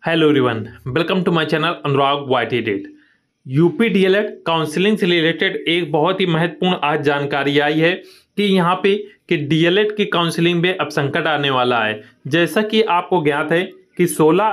Hello everyone, welcome to my channel Anurag YT date. UP DElEd counselling से related एक बहुत ही महत्वपूर्ण आज जानकारी आई है कि यहाँ पे कि डीएलएड की काउंसलिंग में अब संकट आने वाला है। जैसा कि आपको ज्ञात है कि 16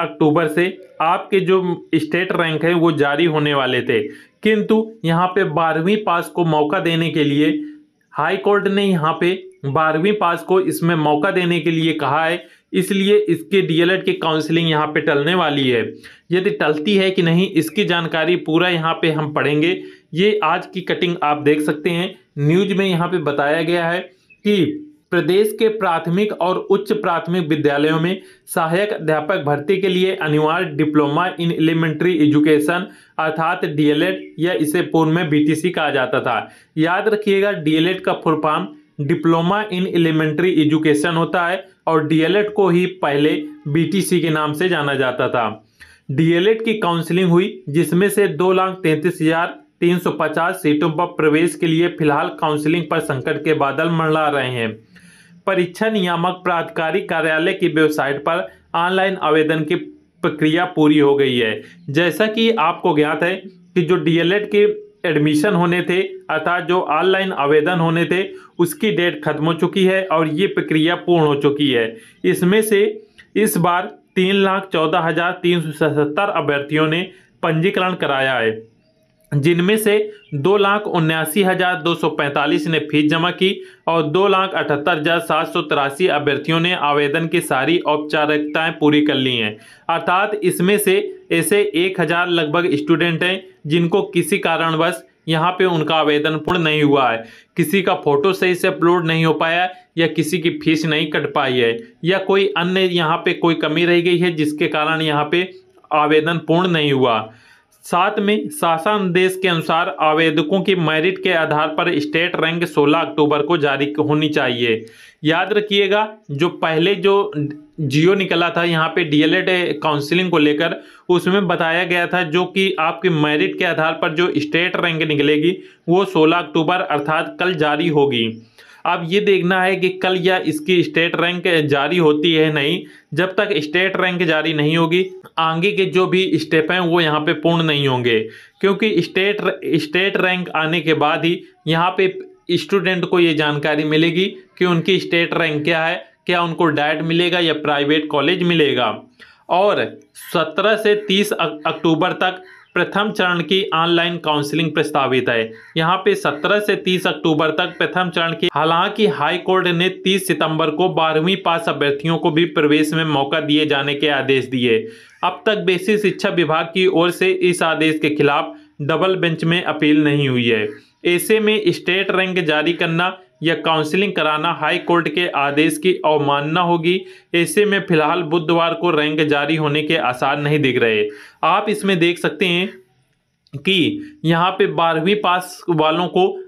अक्टूबर से आपके जो स्टेट रैंक है वो जारी होने वाले थे, किंतु यहाँ पे 12वीं पास को मौका देने के लिए हाई कोर्ट ने यहाँ पे 12वीं पास को इसमें मौका देने के लिए कहा है। इसलिए इसके डीएलएड की काउंसलिंग यहाँ पे टलने वाली है। यदि टलती है कि नहीं, इसकी जानकारी पूरा यहाँ पे हम पढ़ेंगे। ये आज की कटिंग आप देख सकते हैं। न्यूज में यहाँ पे बताया गया है कि प्रदेश के प्राथमिक और उच्च प्राथमिक विद्यालयों में सहायक अध्यापक भर्ती के लिए अनिवार्य डिप्लोमा इन एलिमेंट्री एजुकेशन अर्थात डीएलएड या इसे पूर्व में बीटीसी कहा जाता था। याद रखिएगा, डीएलएड का full form diploma in elementary education होता है और डीएलएड को ही पहले बीटीसी के नाम से जाना जाता था। डीएलएड की काउंसलिंग हुई जिसमें से 2,33,350 सीटों पर प्रवेश के लिए फिलहाल काउंसलिंग पर संकट के बादल मंडरा रहे हैं। परीक्षा नियामक प्राधिकारी कार्यालय की वेबसाइट पर ऑनलाइन आवेदन की प्रक्रिया पूरी हो गई है। जैसा कि आपको ज्ञात है कि जो डीएलएड के एडमिशन होने थे अर्थात जो ऑनलाइन आवेदन होने थे उसकी डेट खत्म हो चुकी है और ये प्रक्रिया पूर्ण हो चुकी है। इसमें से इस बार 3,14,377 अभ्यर्थियों ने पंजीकरण कराया है, जिनमें से 2,79,245 ने फीस जमा की और 2,78,783 अभ्यर्थियों ने आवेदन की सारी औपचारिकताएं पूरी कर ली हैं। अर्थात इसमें से ऐसे 1,000 लगभग स्टूडेंट हैं जिनको किसी कारणवश यहाँ पे उनका आवेदन पूर्ण नहीं हुआ है। किसी का फोटो सही से अपलोड नहीं हो पाया या किसी की फीस नहीं कट पाई है या कोई अन्य यहाँ पे कोई कमी रह गई है जिसके कारण यहाँ पे आवेदन पूर्ण नहीं हुआ। साथ में शासनादेश के अनुसार आवेदकों की मेरिट के आधार पर स्टेट रैंक 16 अक्टूबर को जारी होनी चाहिए। याद रखिएगा, जो पहले जो जियो निकला था यहाँ पे डीएलएड काउंसलिंग को लेकर, उसमें बताया गया था जो कि आपके मेरिट के आधार पर जो स्टेट रैंक निकलेगी वो 16 अक्टूबर अर्थात कल जारी होगी। अब ये देखना है कि कल या इसकी स्टेट रैंक जारी होती है नहीं। जब तक स्टेट रैंक जारी नहीं होगी आगे के जो भी स्टेप हैं वो यहाँ पे पूर्ण नहीं होंगे, क्योंकि स्टेट रैंक आने के बाद ही यहाँ पे स्टूडेंट को ये जानकारी मिलेगी कि उनकी स्टेट रैंक क्या है, क्या उनको डाइट मिलेगा या प्राइवेट कॉलेज मिलेगा। और 17 से 30 अक्टूबर तक प्रथम चरण की ऑनलाइन काउंसलिंग प्रस्तावित है। यहाँ पे 17 से 30 अक्टूबर तक प्रथम चरण की। हालांकि हाई कोर्ट ने 30 सितंबर को 12वीं पास अभ्यर्थियों को भी प्रवेश में मौका दिए जाने के आदेश दिए। अब तक बेसिक शिक्षा विभाग की ओर से इस आदेश के खिलाफ डबल बेंच में अपील नहीं हुई है। ऐसे में स्टेट रैंक जारी करना या काउंसलिंग कराना हाई कोर्ट के आदेश की अवमानना होगी। ऐसे में फिलहाल बुधवार को रैंक जारी होने के आसार नहीं दिख रहे। आप इसमें देख सकते हैं कि यहाँ पे 12वीं पास वालों को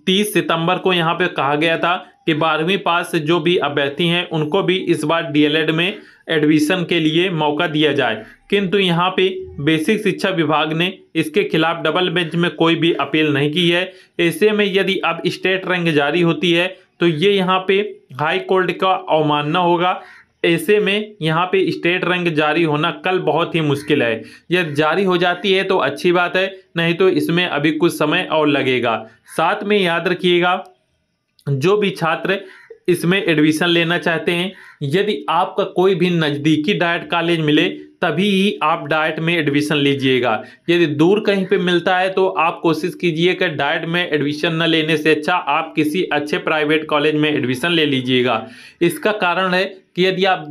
30 सितंबर को यहाँ पे कहा गया था कि 12वीं पास जो भी अभ्यर्थी हैं उनको भी इस बार डीएलएड में एडमिशन के लिए मौका दिया जाए, किंतु यहाँ पे बेसिक शिक्षा विभाग ने इसके खिलाफ डबल बेंच में कोई भी अपील नहीं की है। ऐसे में यदि अब स्टेट रैंक जारी होती है तो ये यहाँ पे हाई कोर्ट का अवमानना होगा। ऐसे में यहाँ पे स्टेट रैंक जारी होना कल बहुत ही मुश्किल है। यदि जारी हो जाती है तो अच्छी बात है, नहीं तो इसमें अभी कुछ समय और लगेगा। साथ में याद रखिएगा, जो भी छात्र इसमें एडमिशन लेना चाहते हैं, यदि आपका कोई भी नज़दीकी डाइट कॉलेज मिले तभी ही आप डाइट में एडमिशन लीजिएगा। यदि दूर कहीं पे मिलता है तो आप कोशिश कीजिए कि डाइट में एडमिशन न लेने से अच्छा आप किसी अच्छे प्राइवेट कॉलेज में एडमिशन ले लीजिएगा। इसका कारण है कि यदि आप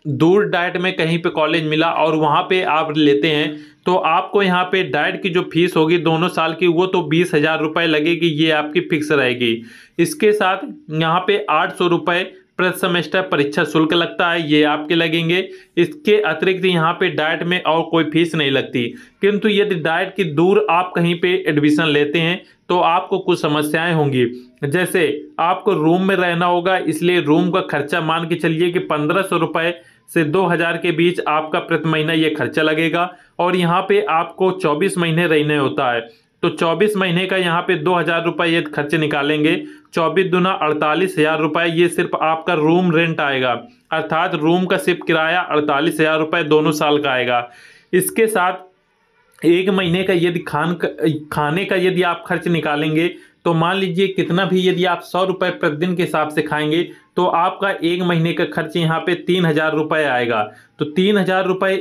दूर डाइट में कहीं पे कॉलेज मिला और वहाँ पे आप लेते हैं तो आपको यहाँ पे डाइट की जो फीस होगी दोनों साल की वो तो 20,000 रुपये लगेगी, ये आपकी फिक्स रहेगी। इसके साथ यहाँ पे 800 रुपये प्रति सेमेस्टर परीक्षा शुल्क लगता है, ये आपके लगेंगे। इसके अतिरिक्त यहाँ पे डाइट में और कोई फीस नहीं लगती। किंतु यदि डाइट की दूर आप कहीं पे एडमिशन लेते हैं तो आपको कुछ समस्याएं होंगी। जैसे आपको रूम में रहना होगा, इसलिए रूम का खर्चा मान के चलिए कि 1,500 रुपये से 2,000 के बीच आपका प्रति महीना ये खर्चा लगेगा। और यहाँ पे आपको 24 महीने रहने होता है तो 24 महीने का यहाँ पे 2,000 रुपये ये खर्च निकालेंगे। 24 दूना 48,000 रुपये ये सिर्फ आपका रूम रेंट आएगा। अर्थात रूम का सिर्फ किराया 48,000 रुपये दोनों साल का आएगा। इसके साथ एक महीने का यदि खाने का यदि आप खर्च निकालेंगे तो मान लीजिए कितना भी यदि आप 100 रुपये प्रतिदिन के हिसाब से खाएंगे तो आपका एक महीने का खर्च यहाँ पे 3,000 रुपये आएगा। तो 3,000 रुपये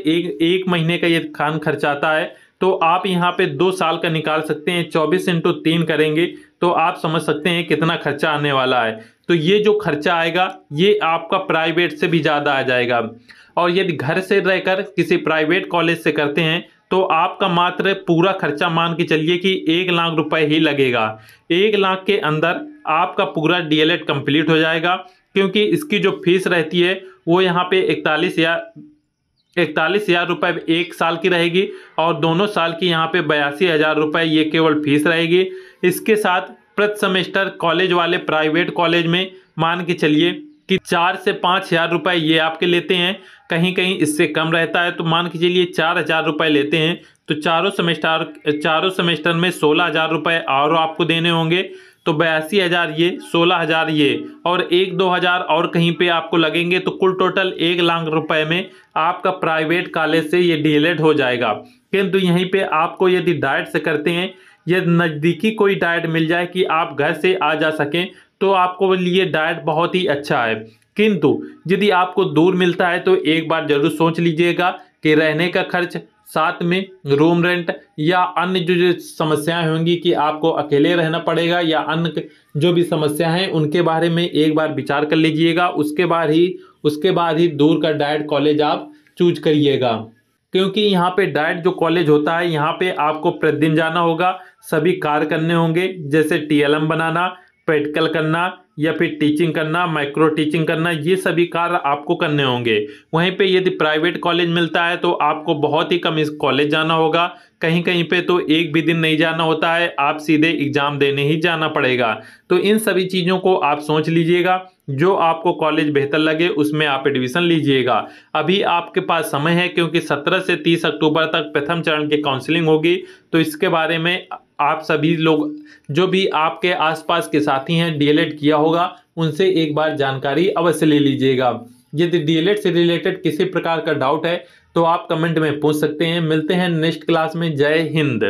एक महीने का यदि खान खर्च आता है तो आप यहाँ पे 2 साल का निकाल सकते हैं। 24 × 3 करेंगे तो आप समझ सकते हैं कितना खर्चा आने वाला है। तो ये जो खर्चा आएगा ये आपका प्राइवेट से भी ज़्यादा आ जाएगा। और यदि घर से रहकर किसी प्राइवेट कॉलेज से करते हैं तो आपका मात्र पूरा खर्चा मान के चलिए कि 1 लाख रुपए ही लगेगा। 1 लाख के अंदर आपका पूरा डीएलएड कंप्लीट हो जाएगा, क्योंकि इसकी जो फीस रहती है वो यहाँ पे 41,000 रुपये एक साल की रहेगी और दोनों साल की यहाँ पे 82,000 रुपये ये केवल फीस रहेगी। इसके साथ प्रति सेमेस्टर कॉलेज वाले प्राइवेट कॉलेज में मान के चलिए कि 4 से 5,000 रुपये ये आपके लेते हैं, कहीं कहीं इससे कम रहता है तो मान के चलिए 4,000 रुपये लेते हैं। तो चारों सेमेस्टर में 16,000 रुपये और आपको देने होंगे। तो 82,000 ये, 16,000 ये और 1-2 हज़ार और कहीं पे आपको लगेंगे। तो कुल टोटल 1 लाख रुपए में आपका प्राइवेट कॉलेज से ये डीएलएड हो जाएगा। किंतु यहीं पे आपको यदि डाइट से करते हैं, यदि नज़दीकी कोई डाइट मिल जाए कि आप घर से आ जा सकें तो आपको लिए डाइट बहुत ही अच्छा है। किंतु यदि आपको दूर मिलता है तो एक बार जरूर सोच लीजिएगा कि रहने का खर्च, साथ में रूम रेंट या अन्य जो समस्याएं होंगी कि आपको अकेले रहना पड़ेगा या अन्य जो भी समस्या हैं उनके बारे में एक बार विचार कर लीजिएगा। उसके बाद ही दूर का डाइट कॉलेज आप चूज करिएगा, क्योंकि यहाँ पे डाइट जो कॉलेज होता है यहाँ पे आपको प्रतिदिन जाना होगा, सभी कार्य करने होंगे जैसे टीएलएम बनाना, प्रैक्टिकल करना या फिर टीचिंग करना, माइक्रो टीचिंग करना, ये सभी कार्य आपको करने होंगे। वहीं पे यदि प्राइवेट कॉलेज मिलता है तो आपको बहुत ही कम इस कॉलेज जाना होगा, कहीं कहीं पे तो एक भी दिन नहीं जाना होता है, आप सीधे एग्जाम देने ही जाना पड़ेगा। तो इन सभी चीज़ों को आप सोच लीजिएगा, जो आपको कॉलेज बेहतर लगे उसमें आप एडमिशन लीजिएगा। अभी आपके पास समय है, क्योंकि 17 से 30 अक्टूबर तक प्रथम चरण की काउंसलिंग होगी। तो इसके बारे में आप सभी लोग जो भी आपके आसपास के साथी हैं डीएलएड किया होगा उनसे एक बार जानकारी अवश्य ले लीजिएगा। यदि डीएलएड से रिलेटेड किसी प्रकार का डाउट है तो आप कमेंट में पूछ सकते हैं। मिलते हैं नेक्स्ट क्लास में। जय हिंद।